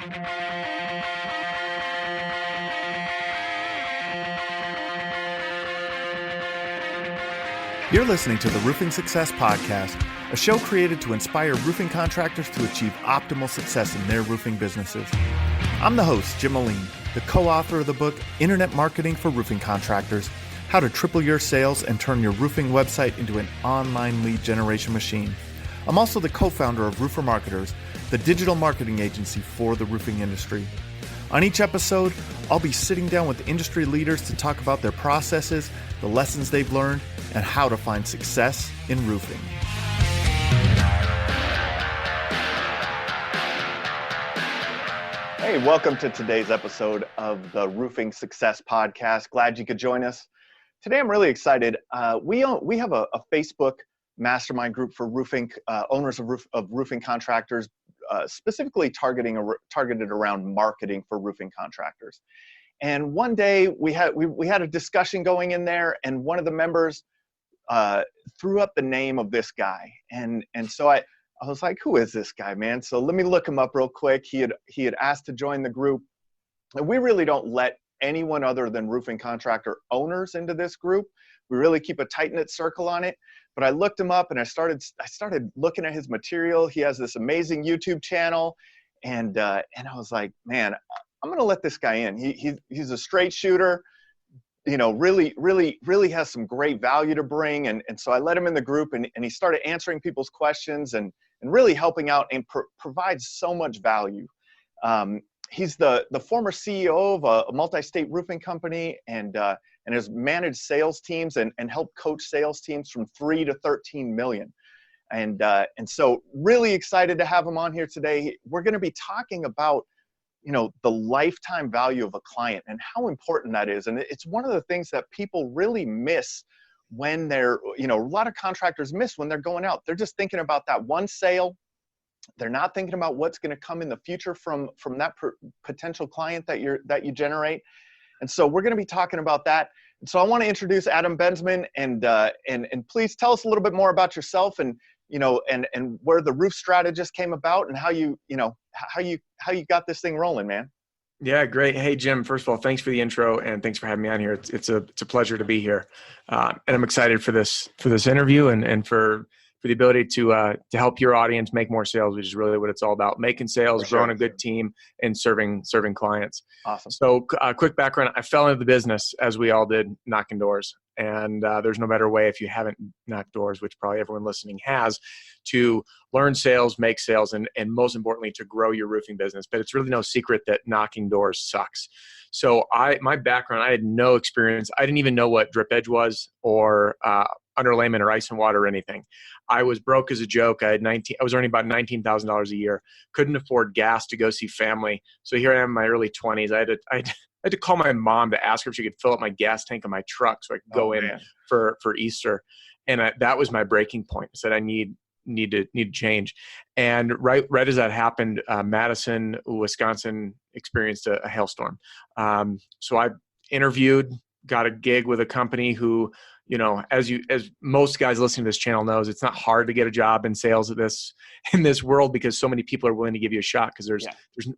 You're listening to the Roofing Success Podcast, a show created to inspire roofing contractors to achieve optimal success in their roofing businesses. I'm the host, Jim Moline, the co-author of the book, Internet Marketing for Roofing Contractors, How to Triple Your Sales and Turn Your Roofing Website into an Online Lead Generation Machine. I'm also the co-founder of Roofer Marketers, the digital marketing agency for the roofing industry. On each episode, I'll be sitting down with industry leaders to talk about their processes, the lessons they've learned, and how to find success in roofing. Hey, welcome to today's episode of the Roofing Success Podcast. Glad you could join us. Today, I'm really excited. We have a Facebook mastermind group for roofing owners of roofing contractors, specifically targeted around marketing for roofing contractors. And one day we had a discussion going in there, and one of the members threw up the name of this guy, and so I was like, who is this guy, man? So let me look him up real quick. He had asked to join the group, and we really don't let anyone other than roofing contractor owners into this group. We really keep a tight-knit circle on it. But I looked him up, and I started looking at his material. He has this amazing YouTube channel, and I was like, man, I'm gonna let this guy in. He's a straight shooter, you know, really has some great value to bring, and so I let him in the group, and he started answering people's questions and really helping out and provides so much value. He's the former CEO of a multi-state roofing company, and has managed sales teams and helped coach sales teams from 3 to 13 million. And so really excited to have him on here today. We're going to be talking about, you know, the lifetime value of a client and how important that is. And it's one of the things that people really miss when they're, you know, a lot of contractors miss when they're going out. They're just thinking about that one sale. They're not thinking about what's going to come in the future from that potential client that you generate. And so we're going to be talking about that. And so I want to introduce Adam Bensman, and please tell us a little bit more about yourself, and you know, and where the Roof Strategist came about, and how you got this thing rolling, man. Yeah, great. Hey, Jim, first of all, thanks for the intro, and thanks for having me on here. It's a pleasure to be here. And I'm excited for this interview and for the ability to help your audience make more sales, which is really what it's all about: making sales, growing a good team, and serving clients. Awesome. So quick background: I fell into the business, as we all did, knocking doors. And there's no better way, if you haven't knocked doors, which probably everyone listening has, to learn sales, make sales, and most importantly, to grow your roofing business. But it's really no secret that knocking doors sucks. So my background, I had no experience. I didn't even know what drip edge was, or underlayment, or ice and water, or anything. I was broke as a joke. I was earning about $19,000 a year. Couldn't afford gas to go see family. So here I am in my early 20s. I had to call my mom to ask her if she could fill up my gas tank in my truck so I could go in for Easter. And that was my breaking point. I said, I need to change. And right as that happened, Madison, Wisconsin experienced a hailstorm. So I interviewed, got a gig with a company who, you know, as most guys listening to this channel knows, it's not hard to get a job in sales in this world, because so many people are willing to give you a shot, because there's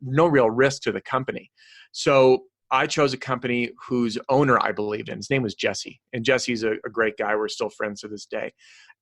no real risk to the company. So I chose a company whose owner I believed in. His name was Jesse, and Jesse's a great guy. We're still friends to this day.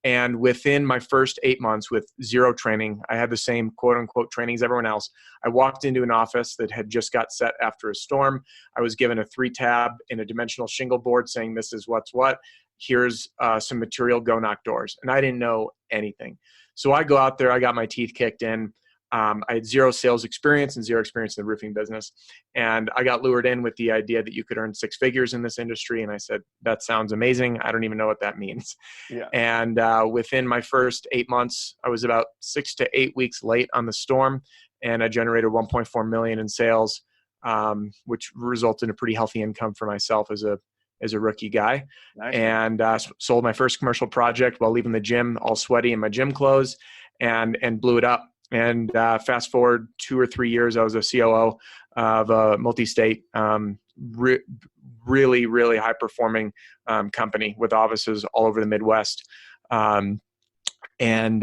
And within my first 8 months, with zero training, I had the same quote unquote training as everyone else. I walked into an office that had just got set after a storm. I was given a 3-tab in a dimensional shingle board saying, this is what's what. Here's some material, go knock doors. And I didn't know anything. So I go out there, I got my teeth kicked in. I had zero sales experience and zero experience in the roofing business. And I got lured in with the idea that you could earn 6 figures in this industry. And I said, that sounds amazing. I don't even know what that means. Yeah. And within my first 8 months, I was about 6 to 8 weeks late on the storm. And I generated $1.4 million in sales, which resulted in a pretty healthy income for myself as a rookie guy. Nice. And sold my first commercial project while leaving the gym, all sweaty in my gym clothes, and blew it up. And fast forward 2 or 3 years, I was a COO of a multi-state, really, really high-performing company with offices all over the Midwest. And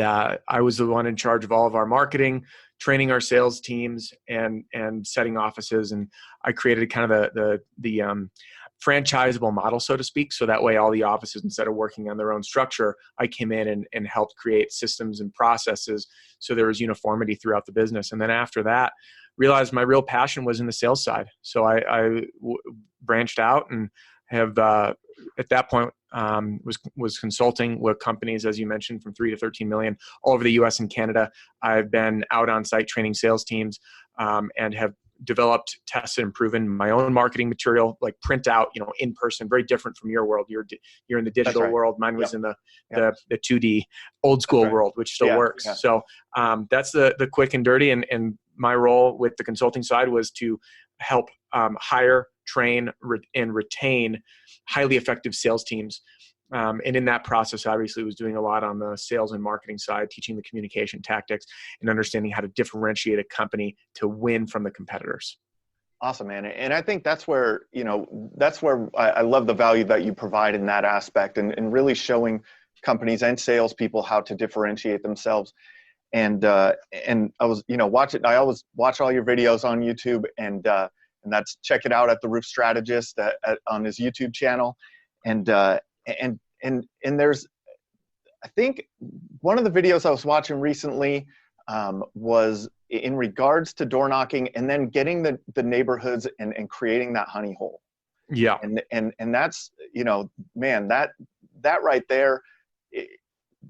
I was the one in charge of all of our marketing, training our sales teams and setting offices. And I created kind of the franchisable model, so to speak. So that way all the offices, instead of working on their own structure, I came in and helped create systems and processes so there was uniformity throughout the business. And then after that, realized my real passion was in the sales side. So I branched out and have at that point was consulting with companies, as you mentioned, from 3 to 13 million all over the US and Canada. I've been out on site training sales teams and have developed, tested, and proven my own marketing material, like print out, in person, very different from your world. You're in the digital world. Mine was in the 2D old school world, which still works. Yeah. So that's the quick and dirty. And my role with the consulting side was to help hire, train, and retain highly effective sales teams. And in that process, obviously, was doing a lot on the sales and marketing side, teaching the communication tactics and understanding how to differentiate a company to win from the competitors. Awesome, man. And I think that's where, I love the value that you provide in that aspect and really showing companies and salespeople how to differentiate themselves. And I was, I always watch all your videos on YouTube and that's check it out at the Roof Strategist on his YouTube channel. And there's, I think one of the videos I was watching recently was in regards to door knocking and then getting the neighborhoods and creating that honey hole. Yeah. And that's, man, that right there,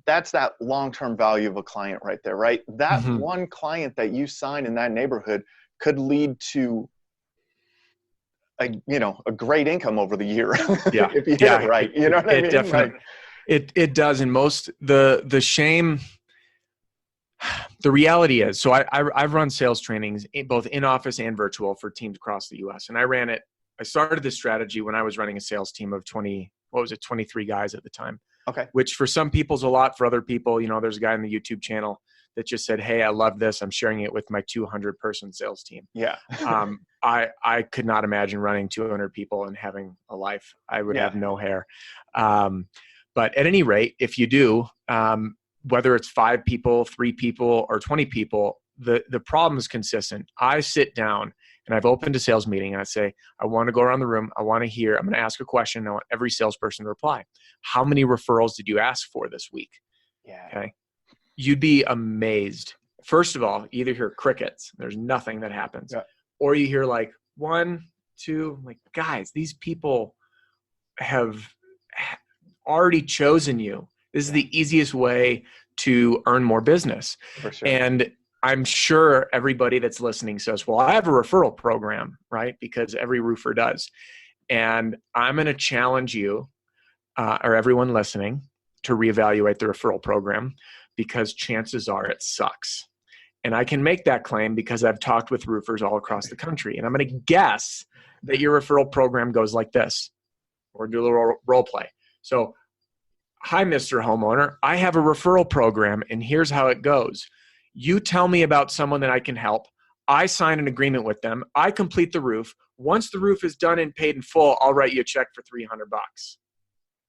that's that long-term value of a client right there, right? That one client that you sign in that neighborhood could lead to a great income over the year. Yeah. If you hit it right. You know what I mean? Definitely. Like, it does. And most the shame, the reality is, so I've run sales trainings both in office and virtual for teams across the US. And I started this strategy when I was running a sales team of 23 guys at the time. Okay. Which for some people is a lot. For other people, there's a guy on the YouTube channel that just said, "Hey, I love this. I'm sharing it with my 200 person sales team." Yeah. I could not imagine running 200 people and having a life. I would have no hair. But at any rate, if you do, whether it's 5 people, 3 people, or 20 people, the problem is consistent. I sit down and I've opened a sales meeting and I say, I want to go around the room. I want to hear, I'm going to ask a question. I want every salesperson to reply. How many referrals did you ask for this week? Yeah. Okay. You'd be amazed. First of all, you either hear crickets, there's nothing that happens, or you hear like 1, 2, like, guys, these people have already chosen you. This is the easiest way to earn more business. For sure. And I'm sure everybody that's listening says, well, I have a referral program, right? Because every roofer does. And I'm going to challenge you or everyone listening to reevaluate the referral program, because chances are it sucks. And I can make that claim because I've talked with roofers all across the country. And I'm going to guess that your referral program goes like this. Or do a little role play. So, hi, Mr. Homeowner. I have a referral program, and here's how it goes. You tell me about someone that I can help. I sign an agreement with them. I complete the roof. Once the roof is done and paid in full, I'll write you a check for $300.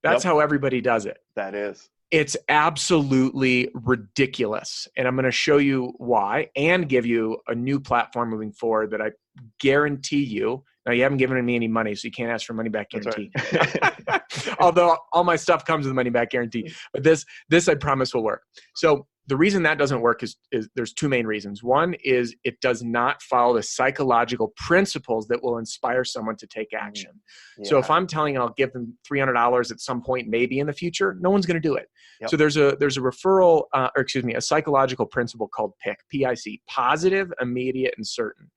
That's how everybody does it. That is. It's absolutely ridiculous. And I'm going to show you why and give you a new platform moving forward that I guarantee you. Now, you haven't given me any money, so you can't ask for money back guarantee. Right. Although all my stuff comes with a money back guarantee. But this I promise will work. So the reason that doesn't work is there's 2 main reasons. One is it does not follow the psychological principles that will inspire someone to take action. Yeah. So if I'm telling you I'll give them $300 at some point, maybe in the future, no one's going to do it. Yep. So there's a referral, a psychological principle called PIC, P-I-C, positive, immediate, and certain.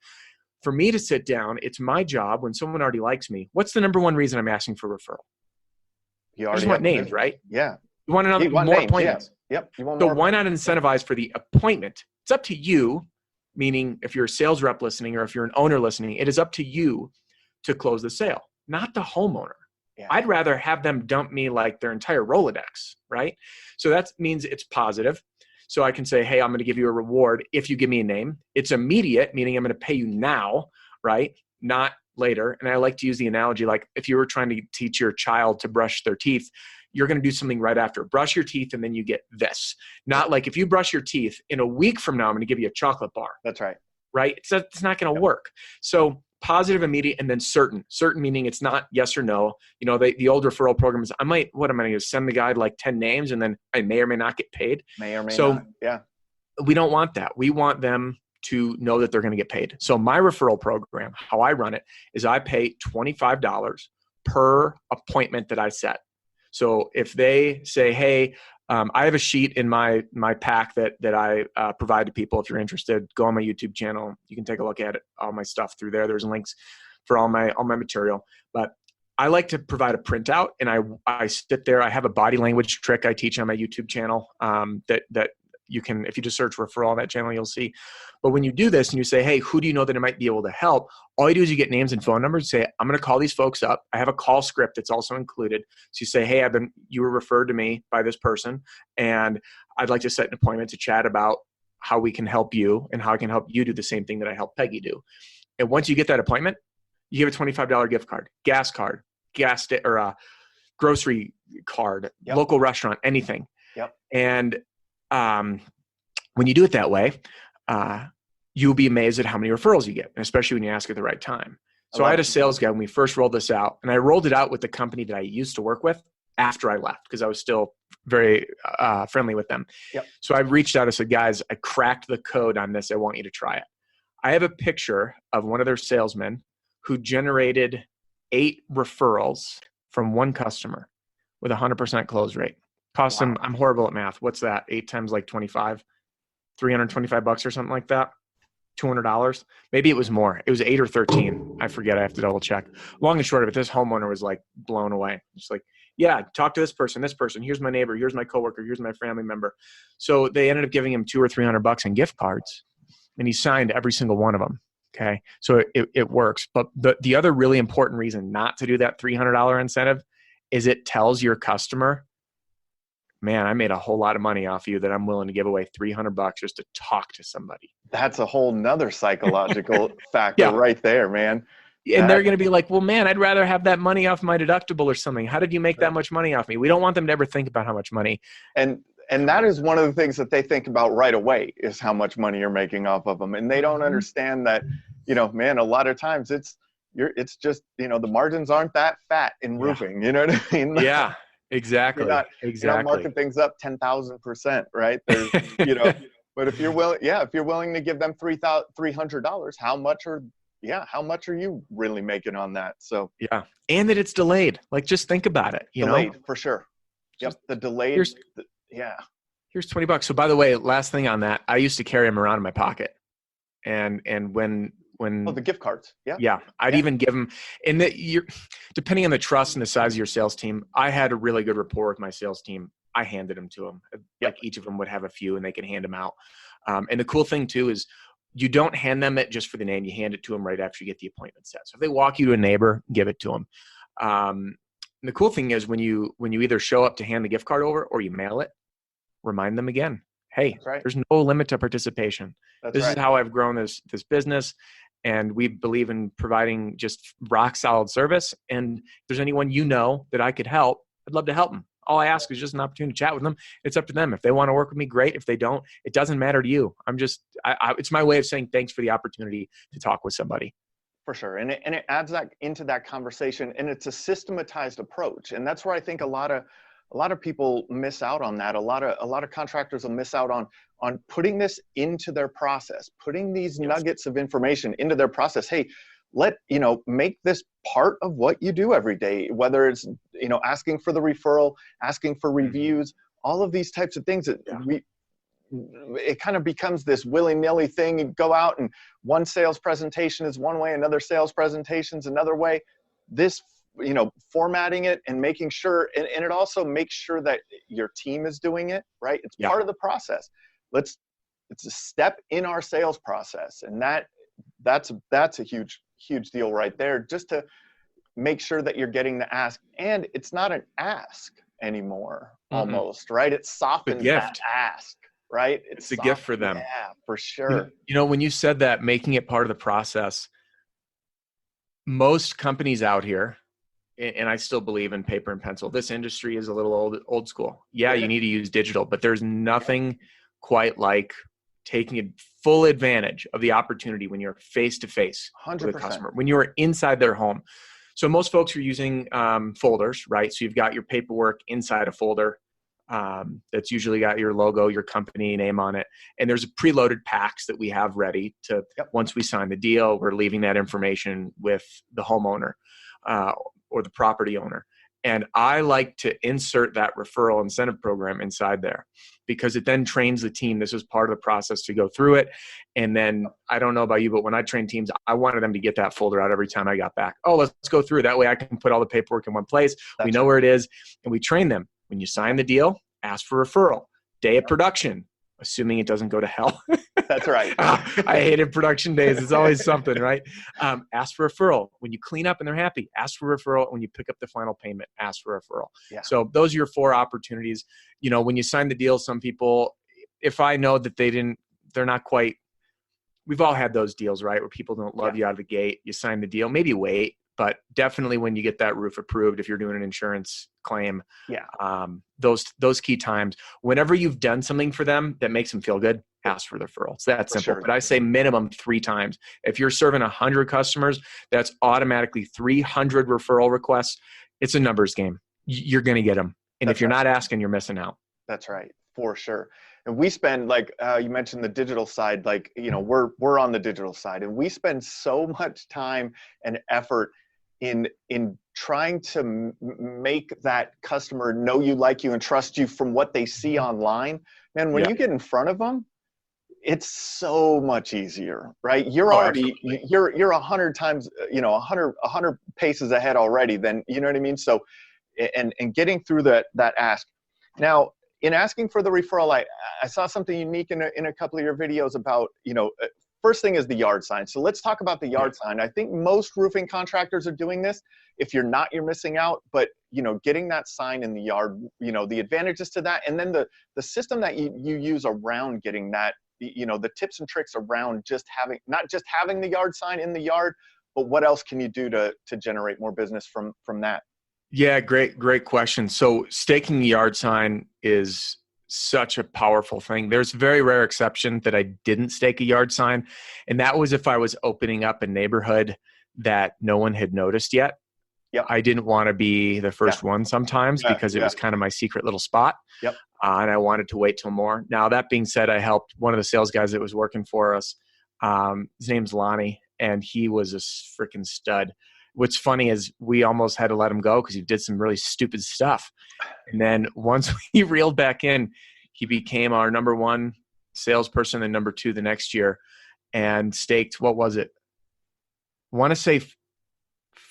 For me to sit down, it's my job when someone already likes me. What's the number one reason I'm asking for referral? You just want names, right? Yeah. You want more appointments. Yeah. Yep. So why not incentivize for the appointment? It's up to you, meaning if you're a sales rep listening or if you're an owner listening, it is up to you to close the sale, not the homeowner. Yeah. I'd rather have them dump me like their entire Rolodex, right? So that means it's positive. So I can say, hey, I'm going to give you a reward if you give me a name. It's immediate, meaning I'm going to pay you now, right? Not later. And I like to use the analogy like if you were trying to teach your child to brush their teeth, you're going to do something right after. Brush your teeth and then you get this. Not like if you brush your teeth in a week from now, I'm going to give you a chocolate bar. That's right. Right? It's not going to work. So positive, immediate, and then certain. Certain meaning it's not yes or no. You know, the old referral programs, what am I going to send the guy like 10 names and then I may or may not get paid? May or may not. Yeah. We don't want that. We want them to know that they're going to get paid. So my referral program, how I run it is I pay $25 per appointment that I set. So if they say, hey, I have a sheet in my pack that I provide to people. If you're interested, go on my YouTube channel. You can take a look at it, all my stuff through there. There's links for all my material. But I like to provide a printout, and I sit there. I have a body language trick I teach on my YouTube channel that you can, if you just search referral on that channel, you'll see. But when you do this and you say, hey, who do you know that I might be able to help? All you do is you get names and phone numbers. Say, I'm going to call these folks up. I have a call script that's also included. So you say, hey, you were referred to me by this person, and I'd like to set an appointment to chat about how we can help you and how I can help you do the same thing that I helped Peggy do. And once you get that appointment, you give a $25 gift card, gas card, or grocery card, local restaurant, anything. Yep. And when you do it that way, you'll be amazed at how many referrals you get, and especially when you ask at the right time. So I had a sales guy when we first rolled this out, and I rolled it out with the company that I used to work with after I left because I was still very friendly with them. Yep. So I reached out and said, guys, I cracked the code on this. I want you to try it. I have a picture of one of their salesmen who generated 8 referrals from one customer with 100% close rate. Cost him, I'm horrible at math. What's that? 8 times like 25, $325 or something like that. $200. Maybe it was more. It was 8 or 13. I forget. I have to double check. Long and short of it, this homeowner was like blown away. Just like, yeah, talk to this person. Here's my neighbor. Here's my coworker. Here's my family member. So they ended up giving him $200 or $300 in gift cards, and he signed every single one of them. Okay. So it works. But the other really important reason not to do that $300 incentive is it tells your customer, man, I made a whole lot of money off you that I'm willing to give away $300 just to talk to somebody. That's a whole nother psychological factor right there, man. And they're going to be like, well, man, I'd rather have that money off my deductible or something. How did you make that much money off me? We don't want them to ever think about how much money. And that is one of the things that they think about right away is how much money you're making off of them. And they don't understand that, man, a lot of times it's just, the margins aren't that fat in roofing. You know what I mean? Yeah. Exactly. You're not marking things up 10,000%, right? There's, but if you're willing to give them $300, how much are you really making on that? So yeah, and that it's delayed. Like, just think about it. Delayed for sure. Yep, the delayed. Here's $20. So by the way, last thing on that, I used to carry them around in my pocket, and when the gift cards. I'd even give them, and depending on the trust and the size of your sales team, I had a really good rapport with my sales team. I handed them to them. Like each of them would have a few and they could hand them out. And the cool thing too is you don't hand them it just for the name. You hand it to them right after you get the appointment set. So if they walk you to a neighbor, give it to them. And the cool thing is when you either show up to hand the gift card over or you mail it, remind them again, hey, there's no limit to participation. This is how I've grown this business. And we believe in providing just rock solid service. And if there's anyone that I could help, I'd love to help them. All I ask is just an opportunity to chat with them. It's up to them. If they want to work with me, great. If they don't, it doesn't matter to you. It's my way of saying thanks for the opportunity to talk with somebody. For sure. And it adds that into that conversation, and it's a systematized approach. And that's where I think a lot of people miss out on that. A lot of contractors will miss out on putting this into their process, putting these nuggets of information into their process. Hey, make this part of what you do every day, whether it's, asking for the referral, asking for reviews, all of these types of things that it kind of becomes this willy-nilly thing. You go out and one sales presentation is one way, another sales presentation is another way. This, formatting it and making sure, and it also makes sure that your team is doing it, right? It's part of the process. It's a step in our sales process. And that's a huge deal right there, just to make sure that you're getting the ask. And it's not an ask anymore, almost, right? It softens that ask, right? It's a gift for them. Yeah, for sure. When you said that, making it part of the process, most companies out here and I still believe in paper and pencil. This industry is a little old school. Yeah, you need to use digital, but there's nothing quite like taking full advantage of the opportunity when you're face to face with a customer, when you're inside their home. So most folks are using folders, right? So you've got your paperwork inside a folder that's usually got your logo, your company name on it. And there's preloaded packs that we have ready to, once we sign the deal, we're leaving that information with the homeowner or the property owner. And I like to insert that referral incentive program inside there because it then trains the team. This is part of the process to go through it. And then I don't know about you, but when I train teams, I wanted them to get that folder out every time I got back. Oh, let's go through. That way I can put all the paperwork in one place. We know where it is. And we train them. When you sign the deal, ask for referral. Day of production, assuming it doesn't go to hell. That's right. I hated production days. It's always something, right? Ask for referral. When you clean up and they're happy, ask for referral. When you pick up the final payment, ask for referral. Yeah. So those are your 4 opportunities. You know, when you sign the deal, some people, if I know that they're not quite, we've all had those deals, right? Where people don't love you out of the gate. You sign the deal, maybe wait, but definitely when you get that roof approved, if you're doing an insurance claim, those key times, whenever you've done something for them that makes them feel good, ask for the referral. It's that simple. Sure. But I say minimum 3 times. If you're serving 100 customers, that's automatically 300 referral requests. It's a numbers game. You're going to get them. And if you're not asking, you're missing out. That's right. For sure. And we spend, like you mentioned the digital side, like, you know, we're on the digital side, and we spend so much time and effort in trying to make that customer know you, like you, and trust you from what they see online. Man, when you get in front of them, it's so much easier, right? You're already, you're 100 times, you know, 100 paces ahead already. Then, you know what I mean? So, and getting through that ask. Now, in asking for the referral, I saw something unique in a couple of your videos about, you know, first thing is the yard sign. So let's talk about the yard sign. I think most roofing contractors are doing this. If you're not, you're missing out. But, you know, getting that sign in the yard, you know, the advantages to that, and then the system that you use around getting that, you know, the tips and tricks around just having, not just having the yard sign in the yard, but what else can you do to generate more business from that? Yeah, great question. So staking the yard sign is such a powerful thing. There's a very rare exception that I didn't stake a yard sign. And that was if I was opening up a neighborhood that no one had noticed yet. I didn't want to be the first one sometimes because it was kind of my secret little spot. And I wanted to wait till more. Now, that being said, I helped one of the sales guys that was working for us. His name's Lonnie, and he was a freaking stud. What's funny is we almost had to let him go because he did some really stupid stuff. And then once we reeled back in, he became our number 1 salesperson and number 2 the next year, and staked, what was it? I want to say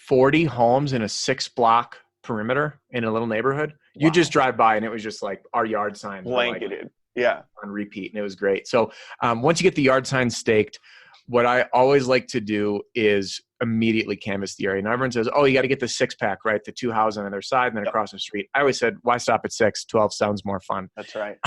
40 homes in a 6-block perimeter in a little neighborhood. You just drive by and it was just like our yard sign blanketed, on repeat, and it was great. So once you get the yard sign staked, what I always like to do is immediately canvas the area. Now everyone says, oh, you got to get the 6-pack, right? The 2 houses on either side and then across the street. I always said, why stop at 6? 12 sounds more fun. That's right.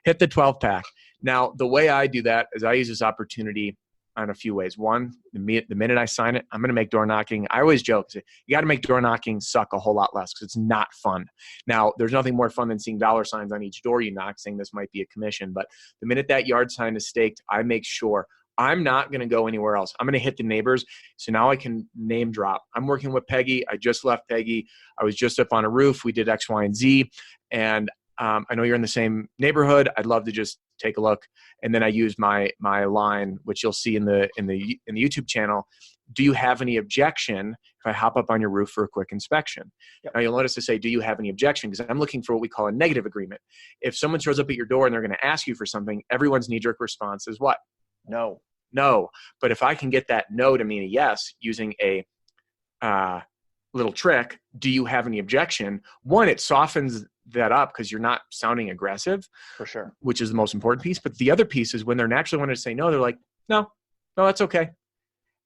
Hit the 12-pack. Now, the way I do that is I use this opportunity on a few ways. One, the minute I sign it, I'm going to make door knocking. I always joke, you got to make door knocking suck a whole lot less because it's not fun. Now, there's nothing more fun than seeing dollar signs on each door you knock saying this might be a commission. But the minute that yard sign is staked, I make sure I'm not going to go anywhere else. I'm going to hit the neighbors. So now I can name drop. I'm working with Peggy. I just left Peggy. I was just up on a roof. We did X, Y, and Z. And I know you're in the same neighborhood. I'd love to just take a look. And then I use my line, which you'll see in the YouTube channel. Do you have any objection if I hop up on your roof for a quick inspection? Now you'll notice to say, do you have any objection? Because I'm looking for what we call a negative agreement. If someone shows up at your door and they're going to ask you for something, everyone's knee-jerk response is what? No. But if I can get that no to mean a yes using a little trick, do you have any objection? One, it softens that up because you're not sounding aggressive, for sure, which is the most important piece. But the other piece is when they're naturally wanting to say no, they're like, no, that's okay.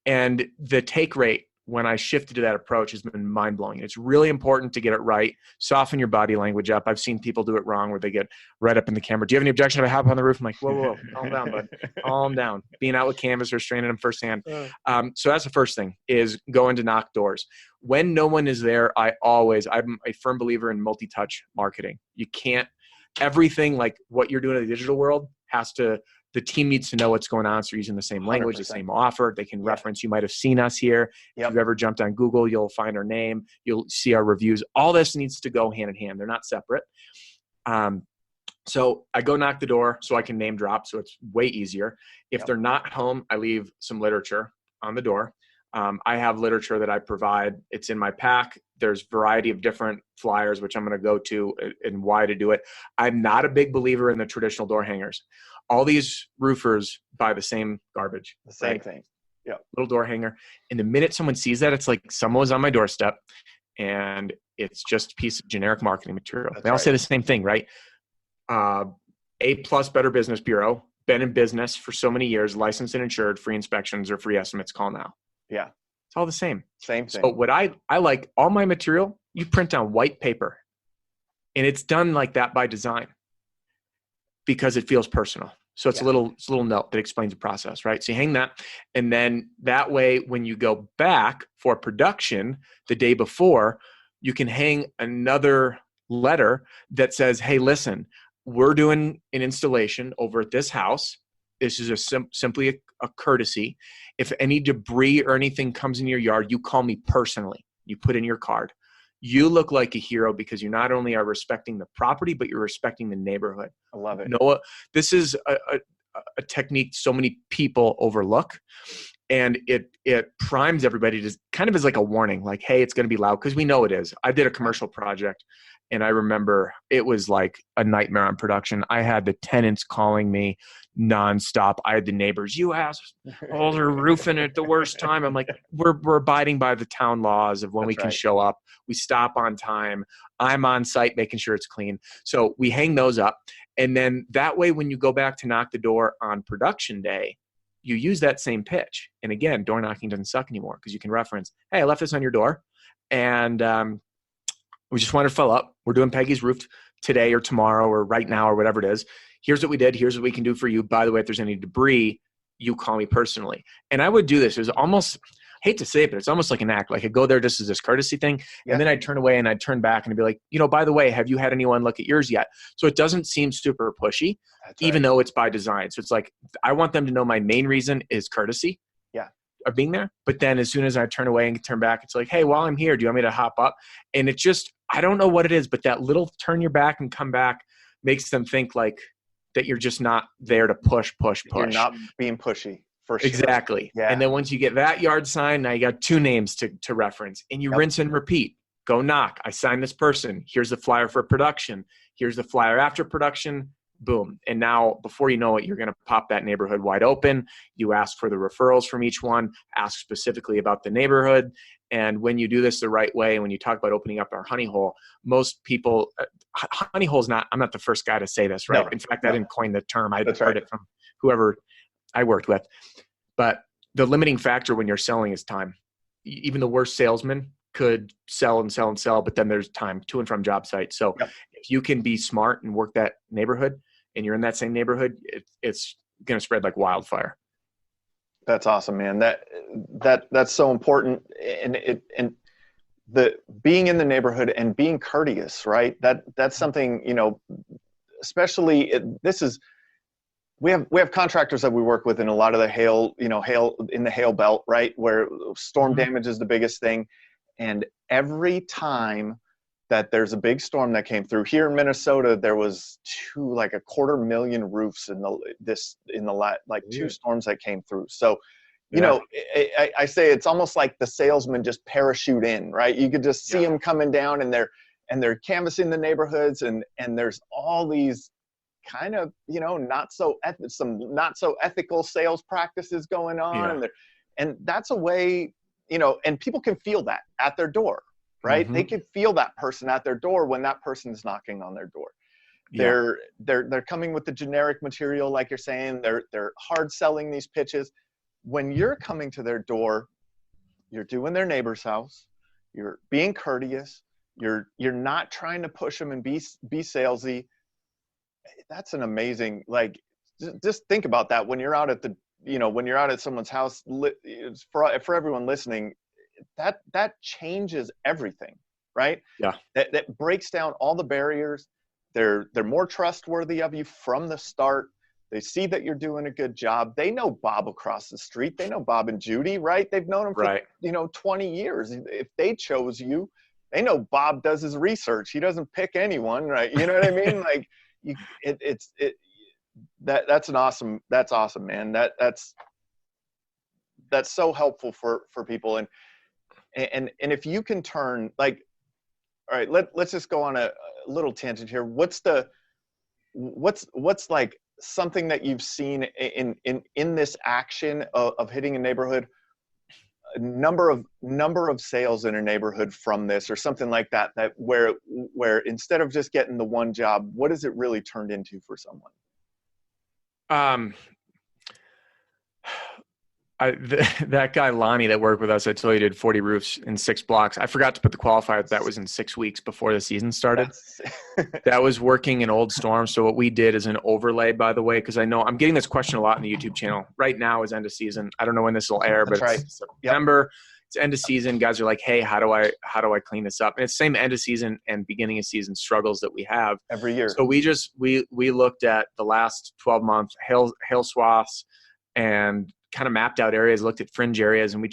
And the take rate when I shifted to that approach has been mind-blowing. It's really important to get it right. Soften your body language up. I've seen people do it wrong where they get right up in the camera. Do you have any objection if I hop on the roof? I'm like, whoa, calm down, bud. Calm down. Being out with canvassers, training them firsthand. So that's the first thing, is going to knock doors. When no one is there, I'm a firm believer in multi-touch marketing. You can't, everything like what you're doing in the digital world the team needs to know what's going on. So you're using the same language, 100%. the same offer. They can reference, you might have seen us here. If you've ever jumped on Google, you'll find our name. You'll see our reviews. All this needs to go hand in hand. They're not separate. So I go knock the door so I can name drop. So it's way easier. If they're not home, I leave some literature on the door. I have literature that I provide. It's in my pack. There's a variety of different flyers, which I'm going to go to and why to do it. I'm not a big believer in the traditional door hangers. All these roofers buy the same garbage. The same thing. Yeah. Little door hanger. And the minute someone sees that, it's like someone was on my doorstep and it's just a piece of generic marketing material. They all say the same thing, right? A+ Better Business Bureau, been in business for so many years, licensed and insured, free inspections or free estimates, call now. Yeah. It's all the same. Same thing. So what I like, all my material, you print on white paper. And it's done like that by design because it feels personal. So it's a little note that explains the process, right? So you hang that, and then that way, when you go back for production the day before, you can hang another letter that says, hey, listen, we're doing an installation over at this house. This is simply a courtesy. If any debris or anything comes in your yard, you call me personally. You put in your card. You look like a hero because you not only are respecting the property, but you're respecting the neighborhood. I love it. Noah, this is a technique so many people overlook, and it primes everybody to kind of as like a warning, like, hey, it's going to be loud, because we know it is. I did a commercial project, and I remember it was like a nightmare on production. I had the tenants calling me nonstop. I had the neighbors, you asked, oh, they're roofing at the worst time. I'm like, we're abiding by the town laws of when we can show up. We stop on time. I'm on site making sure it's clean. So we hang those up. And then that way, when you go back to knock the door on production day, you use that same pitch. And again, door knocking doesn't suck anymore because you can reference, hey, I left this on your door. And we just wanted to follow up. We're doing Peggy's roof today or tomorrow or right now or whatever it is. Here's what we did. Here's what we can do for you. By the way, if there's any debris, you call me personally. And I would do this. It was almost, I hate to say it, but it's almost like an act. Like I'd go there just as this courtesy thing. And then I'd turn away and I'd turn back and I'd be like, by the way, have you had anyone look at yours yet? So it doesn't seem super pushy, even though it's by design. So it's like, I want them to know my main reason is courtesy of being there. But then as soon as I turn away and turn back, it's like, hey, while I'm here, do you want me to hop up? And it just, I don't know what it is, but that little turn your back and come back makes them think like that you're just not there to push. You're not being pushy. For sure. Exactly. Yeah. And then once you get that yard sign, now you got two names to reference, and you rinse and repeat. Go knock. I signed this person. Here's the flyer for production. Here's the flyer after production. Boom. And now before you know it, you're going to pop that neighborhood wide open. You ask for the referrals from each one, ask specifically about the neighborhood. And when you do this the right way, when you talk about opening up our honey hole, most people, honey hole is not, I'm not the first guy to say this, right? In fact, I didn't coin the term. I heard it from whoever I worked with. But the limiting factor when you're selling is time. Even the worst salesman could sell and sell and sell, but then there's time to and from job site. So if you can be smart and work that neighborhood and you're in that same neighborhood, it's going to spread like wildfire. That's awesome, man. That's so important. And the being in the neighborhood and being courteous, right? That's something, especially we have contractors that we work with in a lot of the hail in the hail belt, right? Where storm damage is the biggest thing. And every time that there's a big storm that came through here in Minnesota, there was 250,000 roofs in two storms that came through. So, I say it's almost like the salesman just parachute in, right? You could just see them coming down and they're canvassing the neighborhoods and there's all these kind of, some not so ethical sales practices going on. And that's a way, and people can feel that at their door, right? They can feel that person at their door when that person is knocking on their door. They're coming with the generic material, like you're saying. They're hard selling these pitches. When you're coming to their door, you're doing their neighbor's house, you're being courteous, you're not trying to push them and be salesy. That's an amazing, like, just think about that when you're out at the, when you're out at someone's house. For everyone listening, that changes everything, right? Yeah. That breaks down all the barriers. They're more trustworthy of you from the start. They see that you're doing a good job. They know Bob across the street. They know Bob and Judy, right? They've known them for 20 years. If they chose you, they know Bob does his research. He doesn't pick anyone, right? You know what I mean? Like, that's awesome, man. That's so helpful for people. And if you can turn, like, all right, let's just go on a little tangent here. What's like something that you've seen in this action of hitting a neighborhood, a number of sales in a neighborhood from this, or something like that, where instead of just getting the one job, what has it really turned into for someone? That guy Lonnie that worked with us, I told you, did 40 roofs in 6 blocks. I forgot to put the qualifier. That was in 6 weeks before the season started. That was working in Old Storm. So what we did is an overlay, by the way, because I know I'm getting this question a lot in the YouTube channel. Right now is end of season. I don't know when this will air, but it's September. Yep. It's end of season. Guys are like, hey, how do I clean this up? And it's the same end of season and beginning of season struggles that we have every year. So we looked at the last 12 months hail swaths and kind of mapped out areas, looked at fringe areas, and we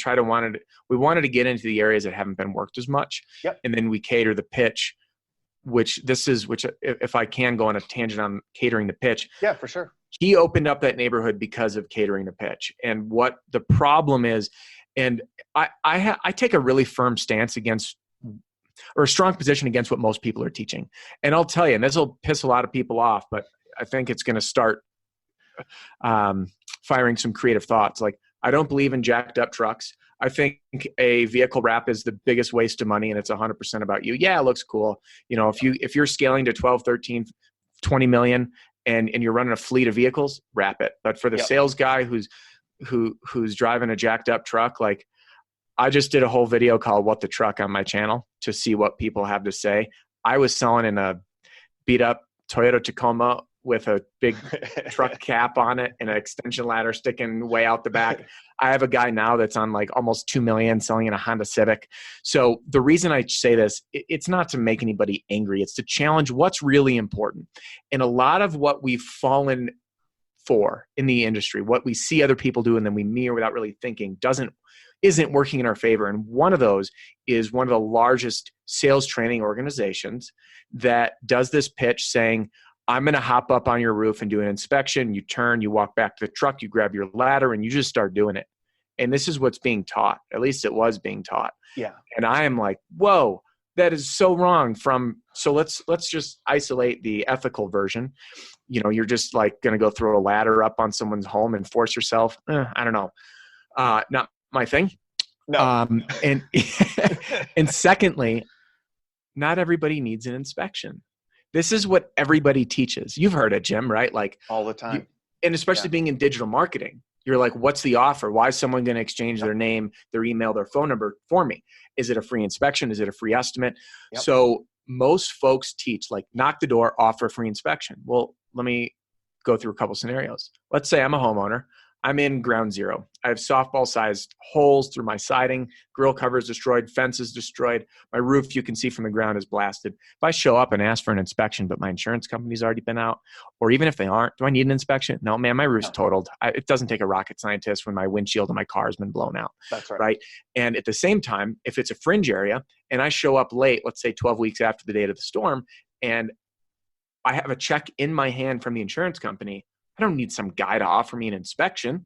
wanted to get into the areas that haven't been worked as much. Yep. And then we cater the pitch, which if I can go on a tangent on catering the pitch. Yeah, for sure. He opened up that neighborhood because of catering the pitch. And what the problem is, and I take a really firm stance against, or a strong position against, what most people are teaching. And I'll tell you, and this will piss a lot of people off, but I think it's going to start firing some creative thoughts. Like, I don't believe in jacked up trucks. I think a vehicle wrap is the biggest waste of money, and it's 100% about you. Yeah, it looks cool. If you're scaling to 12, 13, 20 million and you're running a fleet of vehicles, wrap it. But for the sales guy who's driving a jacked up truck, like, I just did a whole video called What the Truck on my channel to see what people have to say. I was selling in a beat up Toyota Tacoma with a big truck cap on it and an extension ladder sticking way out the back. I have a guy now that's on like almost 2 million selling in a Honda Civic. So the reason I say this, it's not to make anybody angry. It's to challenge what's really important. And a lot of what we've fallen for in the industry, what we see other people do and then we mirror without really thinking, isn't working in our favor. And one of those is one of the largest sales training organizations that does this pitch saying, I'm going to hop up on your roof and do an inspection. You turn, you walk back to the truck, you grab your ladder, and you just start doing it. And this is what's being taught. At least it was being taught. Yeah. And I am like, whoa, that is so wrong. So let's just isolate the ethical version. You're just like going to go throw a ladder up on someone's home and force yourself. I don't know. Not my thing. No. And secondly, not everybody needs an inspection. This is what everybody teaches. You've heard it, Jim, right? Like, all the time. And especially being in digital marketing, you're like, what's the offer? Why is someone going to exchange their name, their email, their phone number for me? Is it a free inspection? Is it a free estimate? Yep. So most folks teach, like, knock the door, offer a free inspection. Well, let me go through a couple scenarios. Let's say I'm a homeowner. I'm in ground zero. I have softball-sized holes through my siding, grill covers destroyed, fences destroyed. My roof, you can see from the ground, is blasted. If I show up and ask for an inspection, but my insurance company's already been out, or even if they aren't, do I need an inspection? No, man, my roof's totaled. It doesn't take a rocket scientist when my windshield of my car has been blown out. That's right. Right? And at the same time, if it's a fringe area and I show up late, let's say 12 weeks after the date of the storm, and I have a check in my hand from the insurance company, I don't need some guy to offer me an inspection.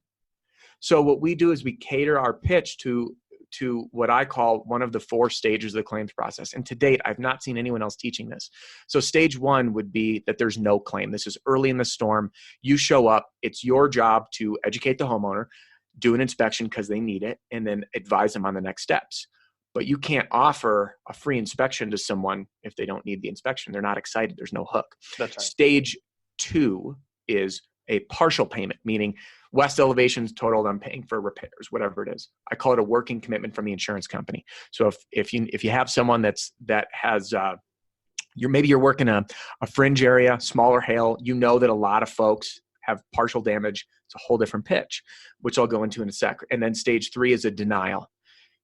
So what we do is we cater our pitch to what I call one of the 4 stages of the claims process. And to date, I've not seen anyone else teaching this. So stage 1 would be that there's no claim. This is early in the storm. You show up. It's your job to educate the homeowner, do an inspection because they need it, and then advise them on the next steps. But you can't offer a free inspection to someone if they don't need the inspection. They're not excited. There's no hook. That's right. Stage 2 is a partial payment, meaning West elevations totaled, I'm paying for repairs, whatever it is. I call it a working commitment from the insurance company. So if you have someone that has maybe you're working a fringe area, smaller hail, you know that a lot of folks have partial damage. It's a whole different pitch, which I'll go into in a sec. And then stage 3 is a denial.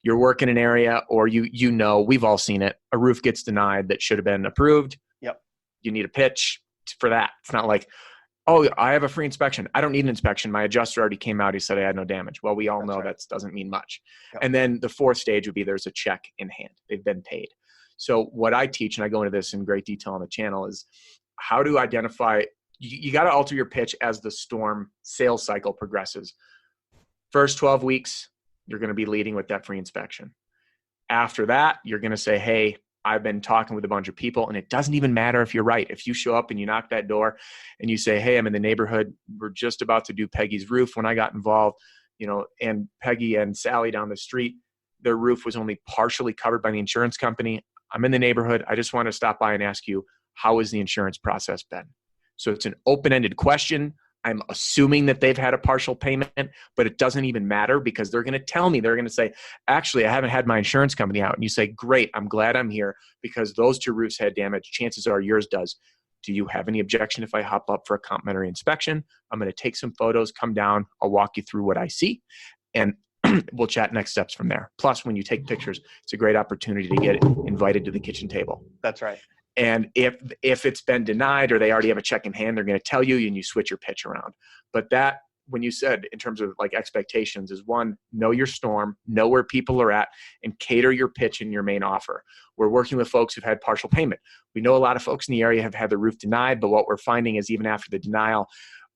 You're working an area, or you know, we've all seen it. A roof gets denied that should have been approved. Yep. You need a pitch for that. It's not like, oh, I have a free inspection. I don't need an inspection. My adjuster already came out. He said I had no damage. Well, we all know that doesn't mean much. Yep. And then the 4th stage would be there's a check in hand. They've been paid. So what I teach, and I go into this in great detail on the channel, is how to identify. You got to alter your pitch as the storm sales cycle progresses. First 12 weeks, you're going to be leading with that free inspection. After that, you're going to say, hey, I've been talking with a bunch of people, and it doesn't even matter if you're right. If you show up and you knock that door and you say, hey, I'm in the neighborhood. We're just about to do Peggy's roof. When I got involved, and Peggy and Sally down the street, their roof was only partially covered by the insurance company. I'm in the neighborhood. I just want to stop by and ask you, how has the insurance process been? So it's an open-ended question. I'm assuming that they've had a partial payment, but it doesn't even matter because they're going to tell me, they're going to say, actually, I haven't had my insurance company out. And you say, great, I'm glad I'm here because those 2 roofs had damage. Chances are yours does. Do you have any objection if I hop up for a complimentary inspection? I'm going to take some photos, come down. I'll walk you through what I see, and we'll chat next steps from there. Plus, when you take pictures, it's a great opportunity to get invited to the kitchen table. That's right. And if it's been denied or they already have a check in hand, they're going to tell you and you switch your pitch around. But that, when you said in terms of like expectations, is 1, know your storm, know where people are at, and cater your pitch and your main offer. We're working with folks who've had partial payment. We know a lot of folks in the area have had their roof denied, but what we're finding is even after the denial,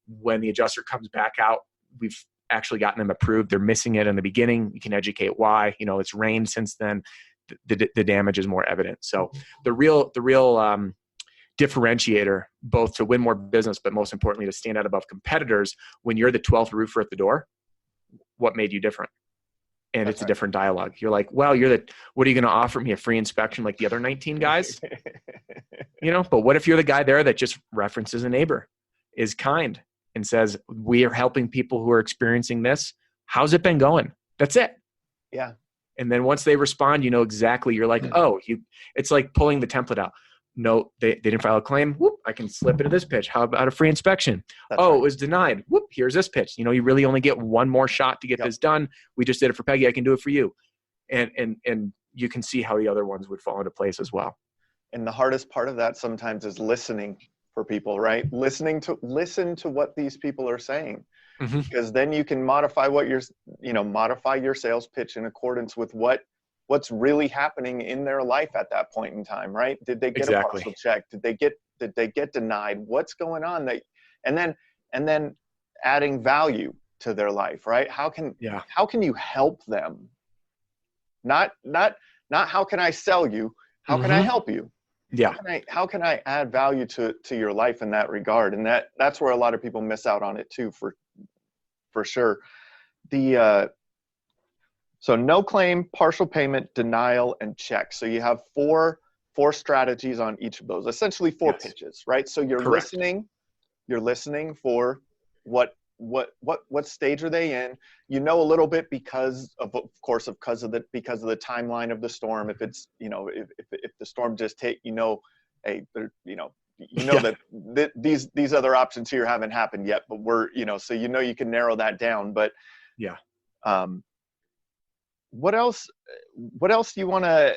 when the adjuster comes back out, we've actually gotten them approved. They're missing it in the beginning. You can educate why. It's rained since then. The damage is more evident. So the real differentiator, both to win more business, but most importantly, to stand out above competitors, when you're the 12th roofer at the door, what made you different? And it's a different dialogue. You're like, well, what are you going to offer me? A free inspection like the other 19 guys? But what if you're the guy there that just references a neighbor, is kind, and says, we are helping people who are experiencing this. How's it been going? That's it. Yeah. And then once they respond, exactly, you're like, it's like pulling the template out. No, they didn't file a claim. Whoop, I can slip into this pitch. How about a free inspection? That's right. It was denied. Whoop, here's this pitch. You really only get one more shot to get this done. We just did it for Peggy. I can do it for you. And you can see how the other ones would fall into place as well. And the hardest part of that sometimes is listening for people, right? Listen to what these people are saying. Mm-hmm. Because then you can modify modify your sales pitch in accordance with what's really happening in their life at that point in time, right? Did they get a partial check? Did they get denied? What's going on? And then adding value to their life, right? How can you help them? Not how can I sell you? How can I help you? Yeah. How can I add value to your life in that regard? And that's where a lot of people miss out on it too, for sure. So no claim, partial payment, denial, and check. So you have four strategies on each of those, essentially 4 pitches, right? So you're listening for what stage are they in? A little bit because of the timeline of the storm. If it's, if the storm just hit, hey, that these other options here haven't happened yet, but we're, so you can narrow that down. But yeah. What else do you want to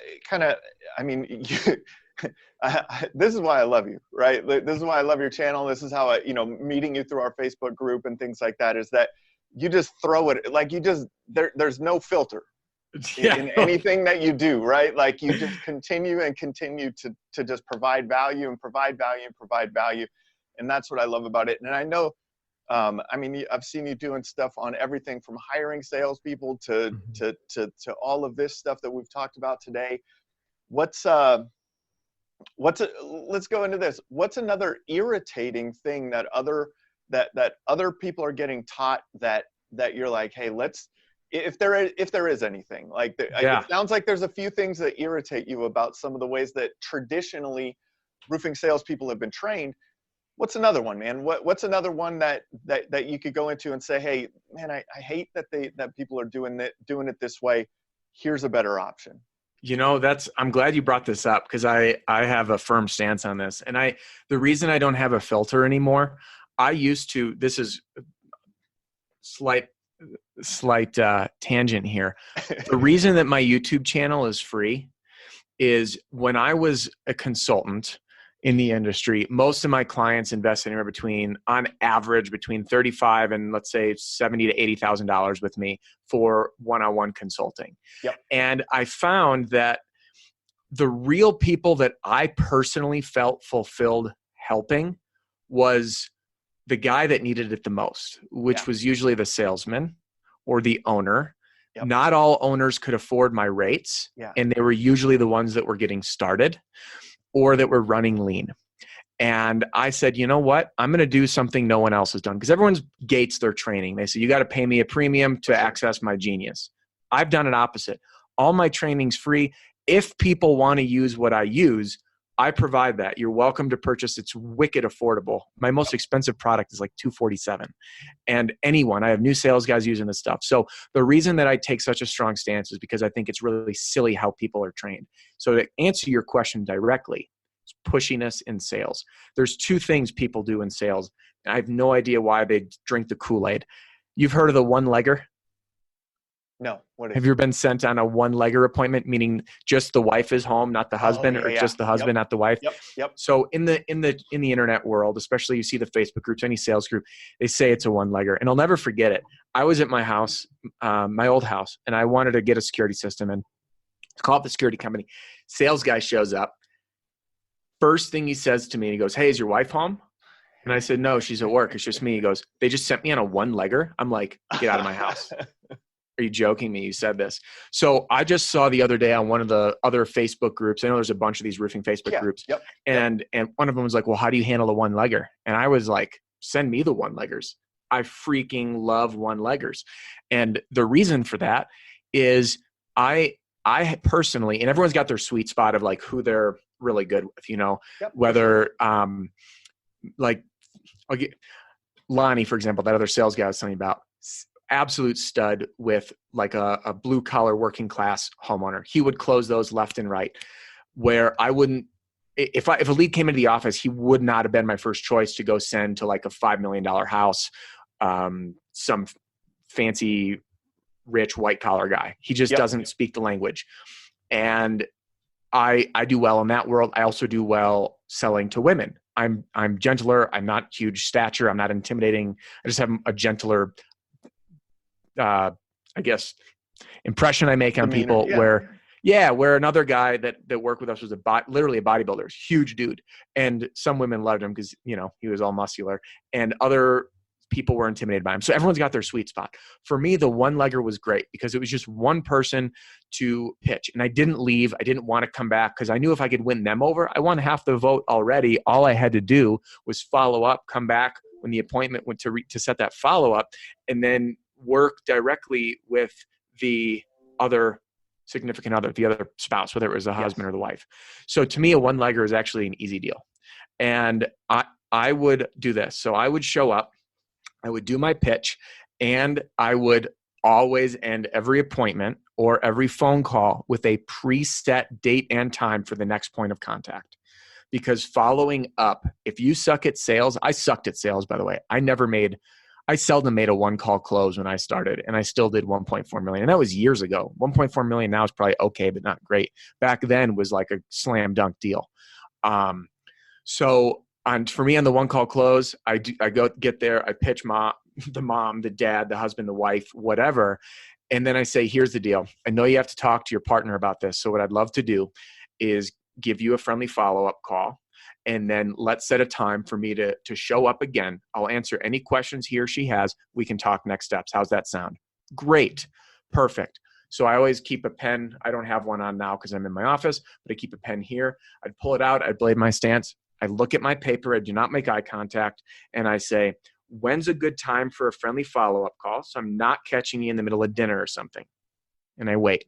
this is why I love you, right? This is why I love your channel. This is how meeting you through our Facebook group and things like that, is that you just throw it, like there's no filter in anything that you do, right? Like you just continue to just provide value and provide value and provide value. And that's what I love about it. And I know, I've seen you doing stuff on everything from hiring salespeople to all of this stuff that we've talked about today. Let's go into this. What's another irritating thing that other people are getting taught that you're like, hey, if there is anything, like it sounds like there's a few things that irritate you about some of the ways that traditionally roofing salespeople have been trained. What's another one, man? What's another one that you could go into and say, hey, man, I hate that people are doing it this way. Here's a better option. I'm glad you brought this up, because I have a firm stance on this. And the reason I don't have a filter anymore, this is slight tangent here. The reason that my YouTube channel is free is when I was a consultant in the industry, most of my clients invest anywhere on average between $35 and let's say $70,000 to $80,000 with me for one-on-one consulting. Yep. And I found that the real people that I personally felt fulfilled helping was the guy that needed it the most, which was usually the salesman or the owner. Yep. Not all owners could afford my rates, and they were usually the ones that were getting started or that were running lean. And I said, you know what? I'm going to do something no one else has done, because everyone's gates their training. They say, you got to pay me a premium to access my genius. I've done it opposite. All my training's free. If people want to use what I use, I provide that. You're welcome to purchase. It's wicked affordable. My most expensive product is like $247. And I have new sales guys using this stuff. So the reason that I take such a strong stance is because I think it's really silly how people are trained. So to answer your question directly, it's pushiness in sales. There's two things people do in sales. I have no idea why they drink the Kool-Aid. You've heard of the one-legger? No. Have you ever been sent on a one-legger appointment, meaning just the wife is home, not the husband, or just the husband, not the wife? Yep. So in the internet world, especially you see the Facebook groups, any sales group, they say it's a one-legger. And I'll never forget it. I was at my house, my old house, and I wanted to get a security system and call up the security company. Sales guy shows up. First thing he says to me, he goes, hey, is your wife home? And I said, no, she's at work. It's just me. He goes, they just sent me on a one-legger. I'm like, get out of my house. Are you joking me? You said this. So I just saw the other day on one of the other Facebook groups. I know there's a bunch of these roofing Facebook groups. And one of them was like, well, how do you handle a one-legger? And I was like, send me the one-leggers. I freaking love one-leggers. And the reason for that is I personally, and everyone's got their sweet spot of like who they're really good with, whether like I'll get Lonnie, for example, that other sales guy I was telling you about, absolute stud with like a blue collar working class homeowner. He would close those left and right, where I wouldn't, if a lead came into the office, he would not have been my first choice to go send to like a $5 million house, some fancy rich white collar guy. He just doesn't speak the language. And I do well in that world. I also do well selling to women. I'm gentler. I'm not huge stature. I'm not intimidating. I just have a gentler, I guess, impression I make on people where another guy that worked with us was literally a bodybuilder, huge dude. And some women loved him because, he was all muscular, and other people were intimidated by him. So everyone's got their sweet spot. For me, the one-legger was great because it was just one person to pitch. And I didn't leave. I didn't want to come back because I knew if I could win them over, I won half the vote already. All I had to do was follow up, come back when the appointment went to set that follow-up, and then work directly with the other significant other, the other spouse, whether it was the husband or the wife. So to me, a one-legger is actually an easy deal. And I would do this. So I would show up, I would do my pitch, and I would always end every appointment or every phone call with a preset date and time for the next point of contact. Because following up, if you suck at sales, I sucked at sales, by the way. I seldom made a one-call close when I started, and I still did 1.4 million. And that was years ago. 1.4 million now is probably okay, but not great. Back then was like a slam dunk deal. For me on the one-call close, I go get there, I pitch the mom, the dad, the husband, the wife, whatever. And then I say, here's the deal. I know you have to talk to your partner about this. So what I'd love to do is give you a friendly follow-up call. And then let's set a time for me to show up again. I'll answer any questions he or she has. We can talk next steps. How's that sound? Great. Perfect. So I always keep a pen. I don't have one on now because I'm in my office, but I keep a pen here. I'd pull it out. I'd blade my stance. I look at my paper. I do not make eye contact. And I say, when's a good time for a friendly follow-up call? So I'm not catching you in the middle of dinner or something. And I wait.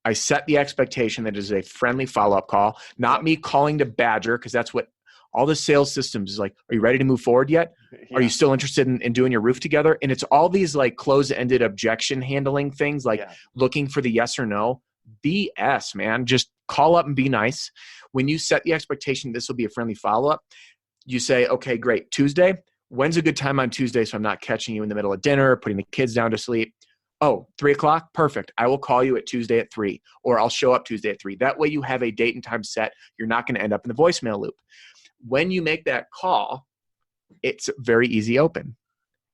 I set the expectation that it is a friendly follow-up call, not me calling to badger, because that's what All the sales systems is like, are you ready to move forward yet? Yeah. Are you still interested in doing your roof together? And it's all these like close-ended objection handling things, like looking for the yes or no. BS, man. Just call up and be nice. When you set the expectation, this will be a friendly follow-up. You say, okay, great. Tuesday. When's a good time on Tuesday so I'm not catching you in the middle of dinner, putting the kids down to sleep? Oh, 3:00? Perfect. I will call you at Tuesday at 3, or I'll show up Tuesday at 3. That way you have a date and time set. You're not going to end up in the voicemail loop. When you make that call, it's very easy open.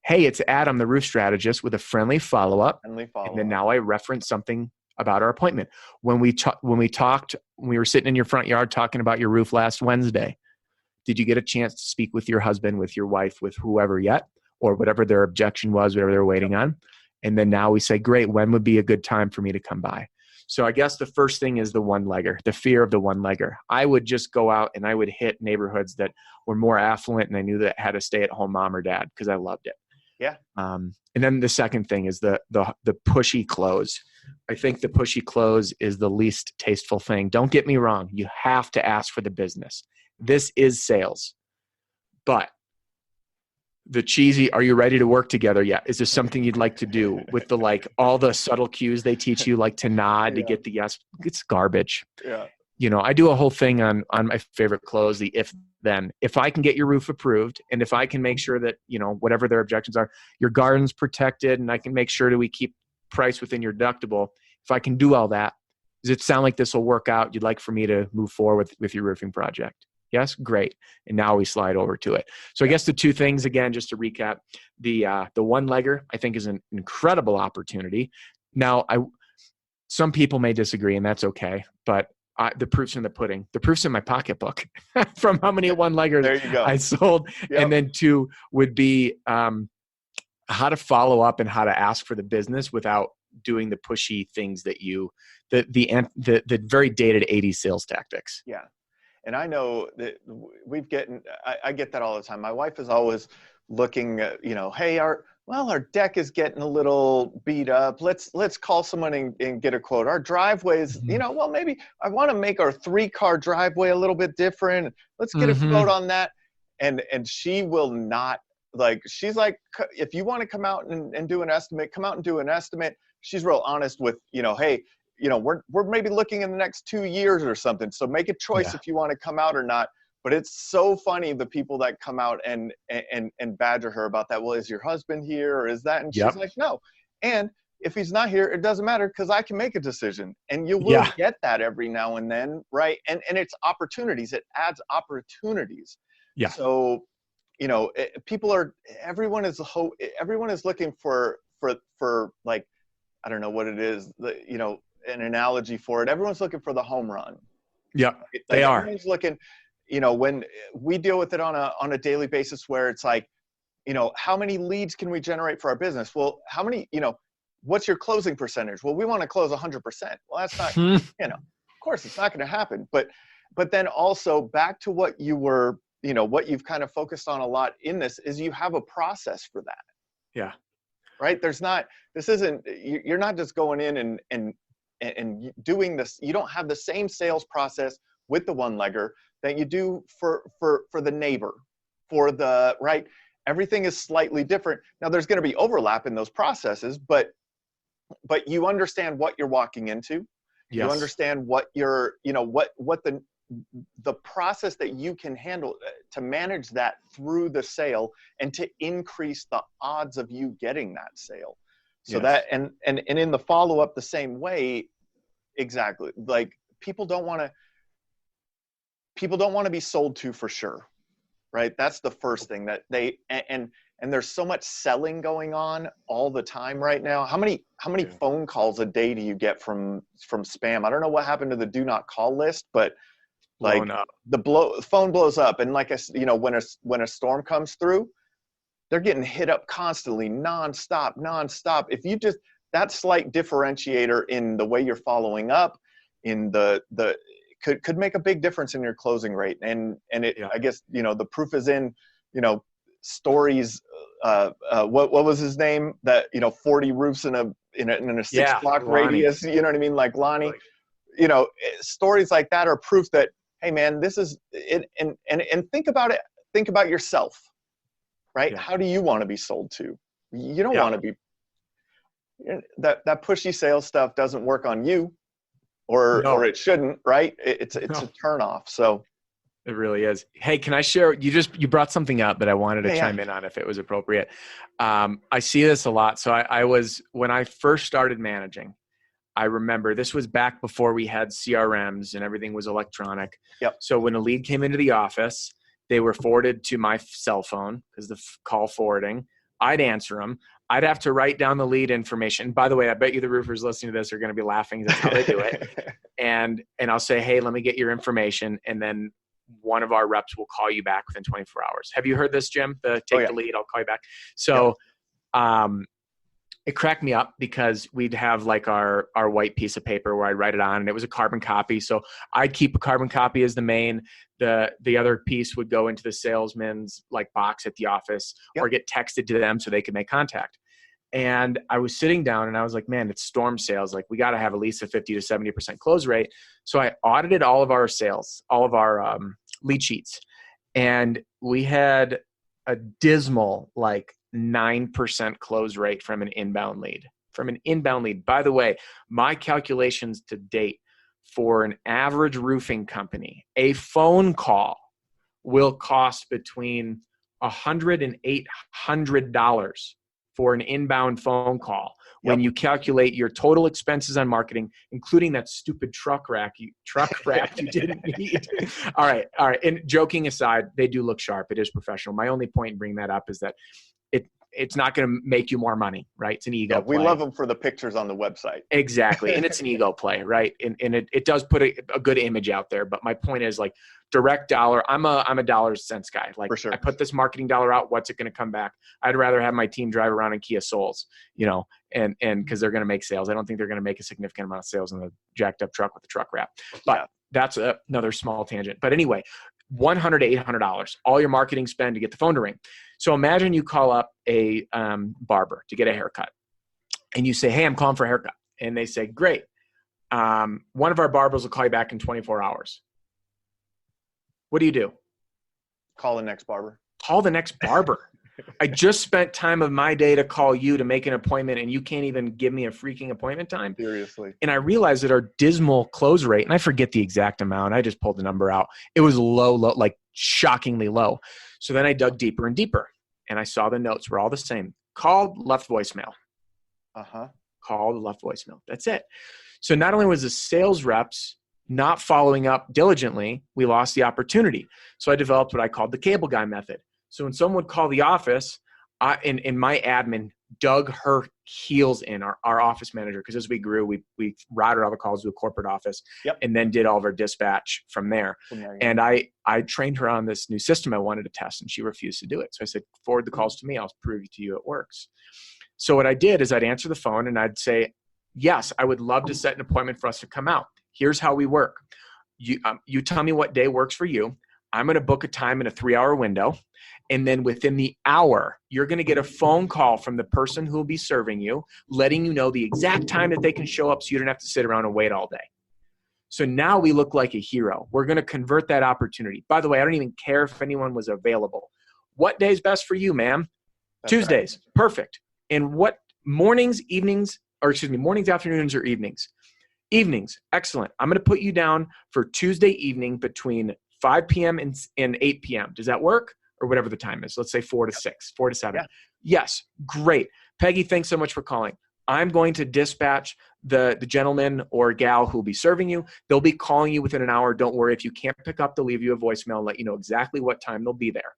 Hey, it's Adam, the roof strategist, with a friendly follow-up. And then now I reference something about our appointment. When we were sitting in your front yard talking about your roof last Wednesday. Did you get a chance to speak with your husband, with your wife, with whoever yet, or whatever their objection was, whatever they're waiting on? And then now we say, great, when would be a good time for me to come by? So I guess the first thing is the one-legger, the fear of the one-legger. I would just go out and I would hit neighborhoods that were more affluent, and I knew that had a stay-at-home mom or dad because I loved it. Yeah. And then the second thing is the pushy close. I think the pushy close is the least tasteful thing. Don't get me wrong. You have to ask for the business. This is sales. But the cheesy, are you ready to work together yet? Is there something you'd like to do with the, like, all the subtle cues they teach you, like to nod to get the yes? It's garbage. Yeah. You know, I do a whole thing on my favorite close, the if then. If I can get your roof approved, and if I can make sure that, you know, whatever their objections are, your garden's protected, and I can make sure that we keep price within your deductible, if I can do all that, does it sound like this will work out? You'd like for me to move forward with your roofing project? Yes, great. And now we slide over to it. So I guess the two things, again, just to recap, the one-legger I think is an incredible opportunity. Now, some people may disagree, and that's okay. But the proof's in the pudding. The proof's in my pocketbook from how many one-leggers I sold. Yep. And then two would be how to follow up and how to ask for the business without doing the pushy things that the very dated 80s sales tactics. Yeah. And I know that I get that all the time. My wife is always looking at, hey, our deck is getting a little beat up. Let's call someone and get a quote. Our driveways, maybe I want to make our 3-car driveway a little bit different. Let's get a quote on that. And she will not, she's like, if you want to come out and do an estimate, come out and do an estimate. She's real honest with, hey, we're maybe looking in the next 2 years or something. So make a choice if you want to come out or not. But it's so funny, the people that come out and badger her about that. Well, is your husband here or is that? And she's like, no. And if he's not here, it doesn't matter because I can make a decision. And you will get that every now and then, right? And it's opportunities. It adds opportunities. Yeah. So, everyone is looking for like, I don't know what it is, an analogy for it. Everyone's looking for the home run. Yeah, they are. Everyone's looking, when we deal with it on a daily basis where it's like, how many leads can we generate for our business? Well, how many, what's your closing percentage? Well, we want to close 100%. Well, that's not, of course it's not going to happen. But then also back to what you were, what you've kind of focused on a lot in this is you have a process for that. Yeah. Right. You're not just going in and doing this. You don't have the same sales process with the one-legger that you do for the neighbor, right? Everything is slightly different. Now there's going to be overlap in those processes, but you understand what you're walking into. Yes. You understand what what the process that you can handle to manage that through the sale and to increase the odds of you getting that sale. So that, and in the follow-up the same way, exactly. Like people don't want to be sold to for sure. Right. That's the first thing that and there's so much selling going on all the time right now. How many phone calls a day do you get from spam? I don't know what happened to the do not call list, but like the phone blows up. And like when a storm comes through, they're getting hit up constantly, nonstop. If you just, that slight differentiator in the way you're following up, in the could make a big difference in your closing rate. And I guess, the proof is in, stories. What was his name? That, 40 roofs in a 6-block radius. You know what I mean? Like Lonnie, stories like that are proof that hey man, this is it. And think about it. Think about yourself, right? Yeah. How do you want to be sold to? You don't Yeah. want to be, that pushy sales stuff doesn't work on you, or No. it shouldn't, right? It's No. a turn off. So It really is. Hey, can I share? You brought something up that I wanted to chime in on if it was appropriate. I see this a lot. So when I first started managing, I remember this was back before we had CRMs and everything was electronic. Yep. So when a lead came into the office, they were forwarded to my cell phone because the call forwarding. I'd answer them. I'd have to write down the lead information. By the way, I bet you the roofers listening to this are going to be laughing. That's how they do it. And I'll say, hey, let me get your information. And then one of our reps will call you back within 24 hours. Have you heard this, Jim? The lead, I'll call you back. So it cracked me up because we'd have like our white piece of paper where I'd write it on, and it was a carbon copy. So I'd keep a carbon copy as the main. The other piece would go into the salesman's like box at the office or get texted to them so they could make contact. And I was sitting down and I was like, man, it's storm sales. Like we got to have at least a 50 to 70% close rate. So I audited all of our sales, all of our lead sheets. And we had a dismal, like 9% close rate from an inbound lead. By the way, my calculations to date for an average roofing company, a phone call will cost between $100 and $800 for an inbound phone call. When you calculate your total expenses on marketing, including that stupid truck wrap you didn't need. All right. And joking aside, they do look sharp. It is professional. My only point in bringing that up is that it's not going to make you more money, right? It's an ego play. We love them for the pictures on the website. Exactly. And it's an ego play, right? And it does put a good image out there. But my point is like direct dollar. I'm a dollars cents guy. Like for sure. I put this marketing dollar out. What's it going to come back? I'd rather have my team drive around in Kia Souls, and because they're going to make sales. I don't think they're going to make a significant amount of sales in the jacked up truck with the truck wrap. But that's another small tangent. But anyway, $100 to $800, all your marketing spend to get the phone to ring. So imagine you call up a barber to get a haircut and you say, hey, I'm calling for a haircut. And they say, great. One of our barbers will call you back in 24 hours. What do? Call the next barber. Call the next barber. I just spent time of my day to call you to make an appointment and you can't even give me a freaking appointment time. Seriously. And I realized that our dismal close rate, and I forget the exact amount, I just pulled the number out. It was low, like shockingly low. So then I dug deeper and deeper and I saw the notes were all the same. Called, left voicemail. Called, left voicemail. That's it. So not only was the sales reps not following up diligently, we lost the opportunity. So I developed what I called the cable guy method. So when someone would call the office, and my admin dug her heels in, our office manager, because as we grew, we routed all the calls to a corporate office and then did all of our dispatch from there. And I trained her on this new system I wanted to test, and she refused to do it. So I said, forward the calls to me. I'll prove to you it works. So what I did is I'd answer the phone and I'd say, yes, I would love to set an appointment for us to come out. Here's how we work. You tell me what day works for you. I'm going to book a time in a 3-hour window. And then within the hour, you're going to get a phone call from the person who will be serving you, letting you know the exact time that they can show up so you don't have to sit around and wait all day. So now we look like a hero. We're going to convert that opportunity. By the way, I don't even care if anyone was available. What day is best for you, ma'am? That's Tuesdays. Right. Perfect. And what mornings, afternoons, or evenings? Evenings. Excellent. I'm going to put you down for Tuesday evening between 5 p.m. and 8 p.m. Does that work? Or whatever the time is. Let's say 4 to 6, 4 to 7. Yeah. Yes. Great. Peggy, thanks so much for calling. I'm going to dispatch the gentleman or gal who will be serving you. They'll be calling you within an hour. Don't worry. If you can't pick up, they'll leave you a voicemail and let you know exactly what time they'll be there.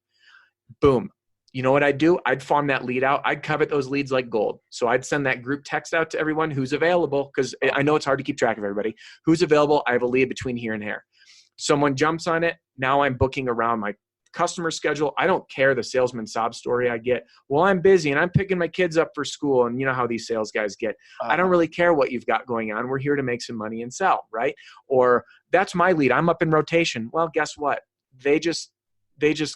Boom. You know what I'd do? I'd farm that lead out. I'd covet those leads like gold. So I'd send that group text out to everyone who's available, because I know it's hard to keep track of everybody. Who's available? I have a lead between here and here. Someone jumps on it. Now I'm booking around my customer schedule. I don't care the salesman sob story I get. Well, I'm busy and I'm picking my kids up for school. And you know how these sales guys get. I don't really care what you've got going on. We're here to make some money and sell, right? Or that's my lead. I'm up in rotation. Well, guess what? They just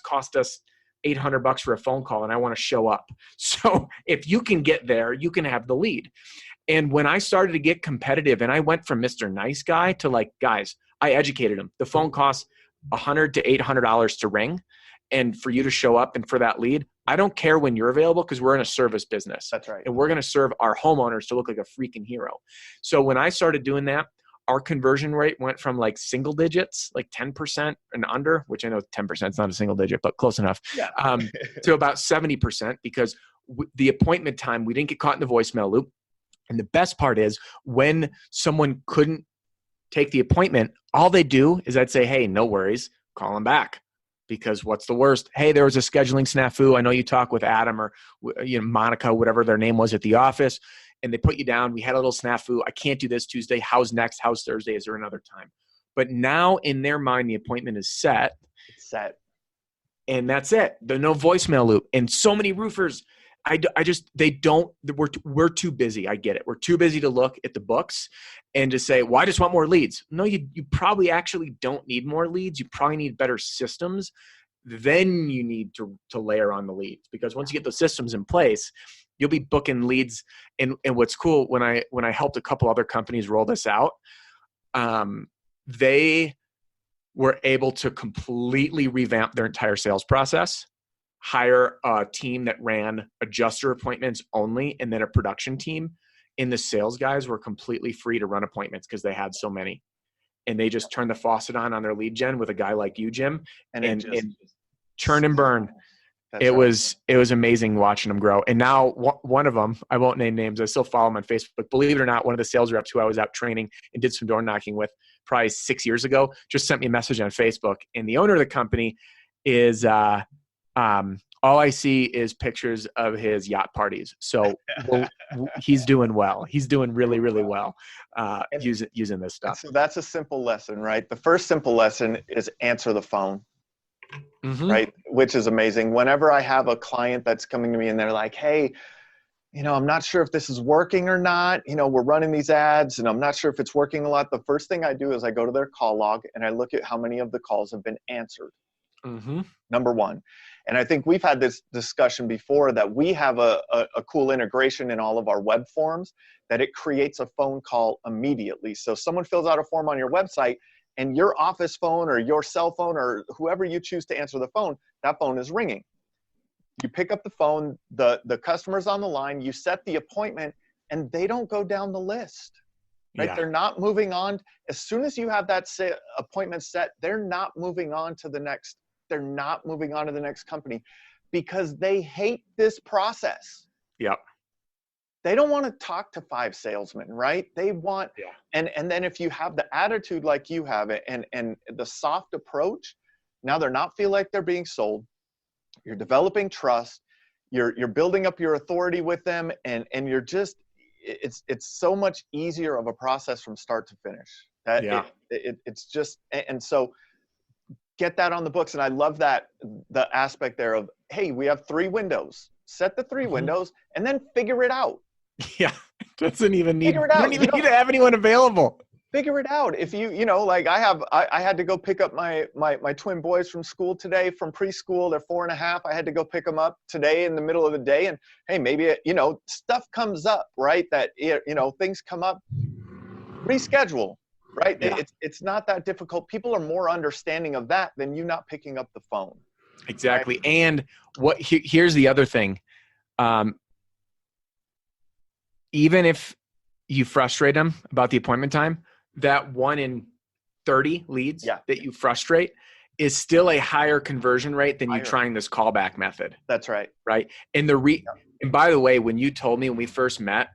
cost us $800 for a phone call and I want to show up. So if you can get there, you can have the lead. And when I started to get competitive and I went from Mr. Nice Guy to like, guys, I educated them. The phone costs $100 to $800 to ring. And for you to show up and for that lead, I don't care when you're available because we're in a service business. That's right. And we're going to serve our homeowners to look like a freaking hero. So when I started doing that, our conversion rate went from like single digits, like 10% and under, which I know 10% is not a single digit, but close enough, to about 70% because the appointment time, we didn't get caught in the voicemail loop. And the best part is when someone couldn't take the appointment, all they do is I'd say, hey, no worries, call them back. Because what's the worst? Hey, there was a scheduling snafu. I know you talk with Adam or Monica, whatever their name was at the office, and they put you down. We had a little snafu. I can't do this Tuesday. How's next? How's Thursday? Is there another time? But now in their mind, the appointment is set. It's set. And that's it. There's no voicemail loop. And so many roofers, we're too busy. I get it. We're too busy to look at the books and to say, well, I just want more leads. No, you probably actually don't need more leads. You probably need better systems. Then you need to layer on the leads because once you get those systems in place, you'll be booking leads. And what's cool when I helped a couple other companies roll this out, they were able to completely revamp their entire sales process, hire a team that ran adjuster appointments only, and then a production team. And the sales guys were completely free to run appointments because they had so many. And they just turned the faucet on their lead gen with a guy like you, Jim, and churn and burn. It was amazing watching them grow. And now one of them, I won't name names, I still follow him on Facebook. Believe it or not, one of the sales reps who I was out training and did some door knocking with probably 6 years ago just sent me a message on Facebook. And the owner of the company is all I see is pictures of his yacht parties. So he's doing well. He's doing really, really well using this stuff. So that's a simple lesson, right? The first simple lesson is answer the phone, right? Which is amazing. Whenever I have a client that's coming to me and they're like, hey, I'm not sure if this is working or not. We're running these ads and I'm not sure if it's working a lot. The first thing I do is I go to their call log and I look at how many of the calls have been answered. Number one. And I think we've had this discussion before that we have a cool integration in all of our web forms that it creates a phone call immediately. So someone fills out a form on your website and your office phone or your cell phone or whoever you choose to answer the phone, that phone is ringing. You pick up the phone, the customer's on the line, you set the appointment, and they don't go down the list. Right? Yeah. They're not moving on. As soon as you have that appointment set, they're not moving on to the next. They're not moving on to the next company because they hate this process. Yep. They don't want to talk to 5 salesmen, right? They want, and then if you have the attitude like you have it and the soft approach, now they're not feel like they're being sold. You're developing trust. You're building up your authority with them, and you're just, it's so much easier of a process from start to finish. It's just, and so get that on the books. And I love that the aspect there of, hey, we have 3 windows. Set the 3 windows and then figure it out. Yeah, doesn't even need. You don't even need to have anyone available. Figure it out. If like I had to go pick up my twin boys from school today, from preschool. They're 4.5. I had to go pick them up today in the middle of the day. And hey, maybe stuff comes up, right? That things come up. Reschedule, right? Yeah. It's not that difficult. People are more understanding of that than you not picking up the phone. Exactly. Right? And here's the other thing. Even if you frustrate them about the appointment time, that 1 in 30 leads that you frustrate is still a higher conversion rate than you trying this callback method. That's right. Right. And and by the way, when you told me when we first met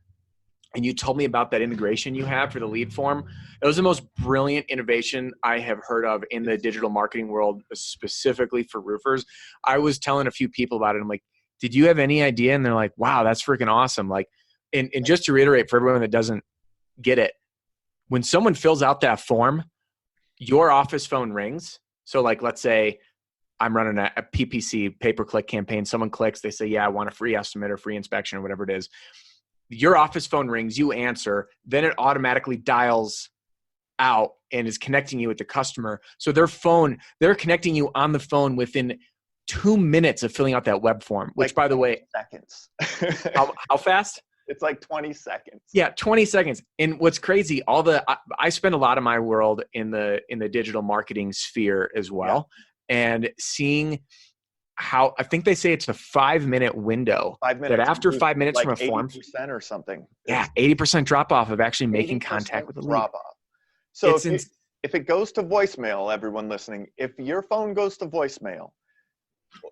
and you told me about that integration you have for the lead form, it was the most brilliant innovation I have heard of in the digital marketing world, specifically for roofers. I was telling a few people about it. I'm like, did you have any idea? And they're like, wow, that's freaking awesome. Like, and just to reiterate for everyone that doesn't get it, when someone fills out that form, your office phone rings. So like, let's say I'm running a PPC, pay-per-click campaign. Someone clicks, they say, yeah, I want a free estimate or free inspection or whatever it is. Your office phone rings, you answer, then it automatically dials out and is connecting you with the customer. So they're connecting you on the phone within 2 minutes of filling out that web form, which by the way, seconds. how fast? It's like 20 seconds. Yeah, 20 seconds. And what's crazy, I spend a lot of my world in the digital marketing sphere as well. Yeah. And seeing how, I think they say it's a 5-minute window. 5 minutes. That after 5 minutes like from a form. 80% or something. Yeah, 80% drop off of actually making contact with the lead. Drop off. So if it goes to voicemail, everyone listening, if your phone goes to voicemail,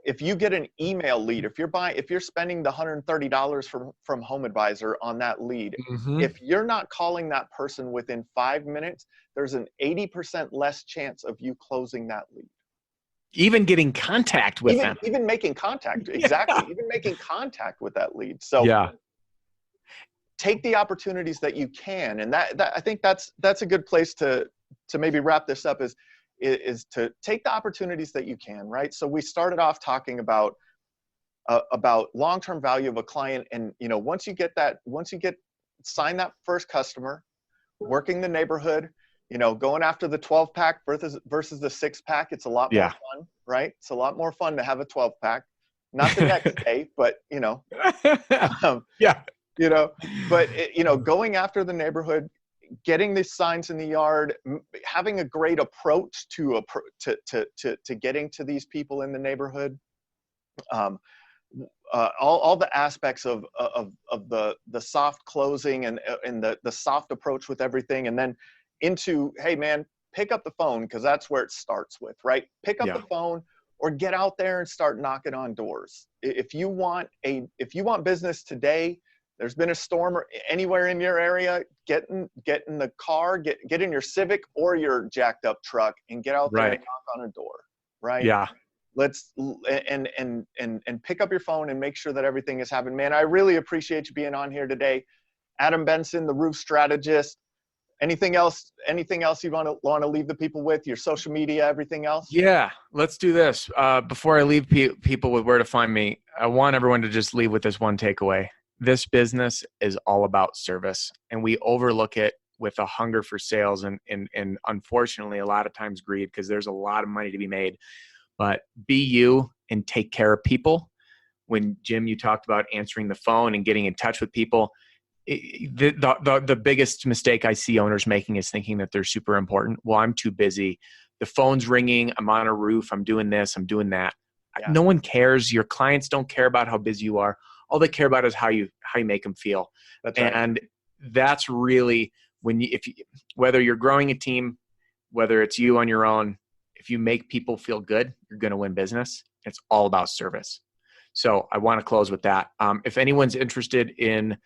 if you get an email lead, if you're spending the $130 from Home Advisor on that lead, if you're not calling that person within 5 minutes, there's an 80% less chance of you closing that lead. Even getting contact with them. Even making contact. Exactly. Yeah. Even making contact with that lead. So take the opportunities that you can. And that I think that's a good place to maybe wrap this up is to take the opportunities that you can, right? So we started off talking about long-term value of a client. And, once you sign that first customer, working the neighborhood, going after the 12-pack versus the 6-pack, it's a lot more fun, right? It's a lot more fun to have a 12-pack, not the next day, but, going after the neighborhood, getting these signs in the yard, having a great approach to getting to these people in the neighborhood, all the aspects of the soft closing and the soft approach with everything, and then into, hey man, pick up the phone, because that's where it starts with, right? Pick up the phone or get out there and start knocking on doors. If you want business today, there's been a storm anywhere in your area, get in the car, get in your Civic or your jacked up truck and get out there and knock on a door, right? Yeah. Let's and pick up your phone and make sure that everything is happening. Man, I really appreciate you being on here today. Adam Benson, the Roof Strategist. Anything else you want to leave the people with? Your social media, everything else? Yeah, let's do this. Before I leave people with where to find me, I want everyone to just leave with this one takeaway. This business is all about service, and we overlook it with a hunger for sales and unfortunately a lot of times greed, because there's a lot of money to be made. But be you and take care of people. When Jim, you talked about answering the phone and getting in touch with people, the biggest mistake I see owners making is thinking that they're super important. Well, I'm too busy. The phone's ringing. I'm on a roof. I'm doing this. I'm doing that. Yeah. No one cares. Your clients don't care about how busy you are. All they care about is how you make them feel. That's right. And that's really whether you're growing a team, whether it's you on your own, if you make people feel good, you're going to win business. It's all about service. So I want to close with that. If anyone's interested in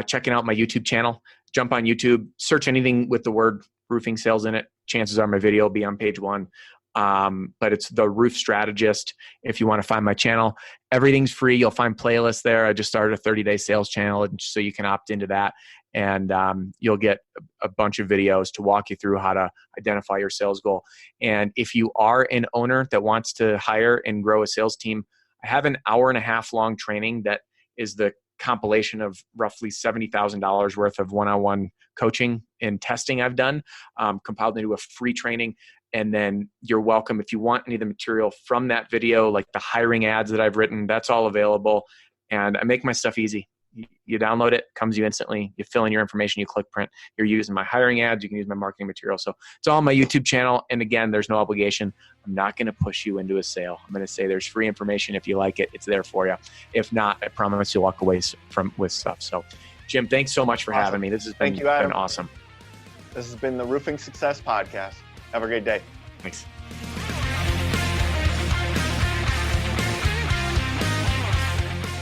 checking out my YouTube channel, jump on YouTube, search anything with the word roofing sales in it. Chances are my video will be on page 1. But it's the Roof Strategist. If you want to find my channel, everything's free. You'll find playlists there. I just started a 30-day sales channel, so you can opt into that. And you'll get a bunch of videos to walk you through how to identify your sales goal. And if you are an owner that wants to hire and grow a sales team, I have an 1.5-hour long training that is the compilation of roughly $70,000 worth of one-on-one coaching and testing I've done, compiled into a free training. And then you're welcome, if you want any of the material from that video, like the hiring ads that I've written, that's all available. And I make my stuff easy. You download it, comes to you instantly. You fill in your information, you click print. You're using my hiring ads, you can use my marketing material. So it's all on my YouTube channel. And again, there's no obligation. I'm not going to push you into a sale. I'm going to say there's free information. If you like it, it's there for you. If not, I promise you'll walk away with stuff. So Jim, thanks so much for having me. This has been awesome. This has been the Roofing Success Podcast. Have a great day. Thanks.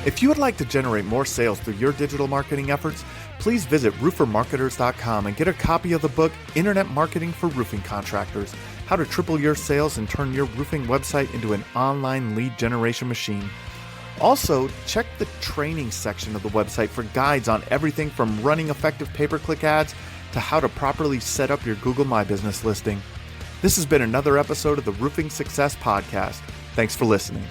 If you would like to generate more sales through your digital marketing efforts, please visit roofermarketers.com and get a copy of the book, Internet Marketing for Roofing Contractors, How to Triple Your Sales and Turn Your Roofing Website into an Online Lead Generation Machine. Also, check the training section of the website for guides on everything from running effective pay-per-click ads to how to properly set up your Google My Business listing. This has been another episode of the Roofing Success Podcast. Thanks for listening.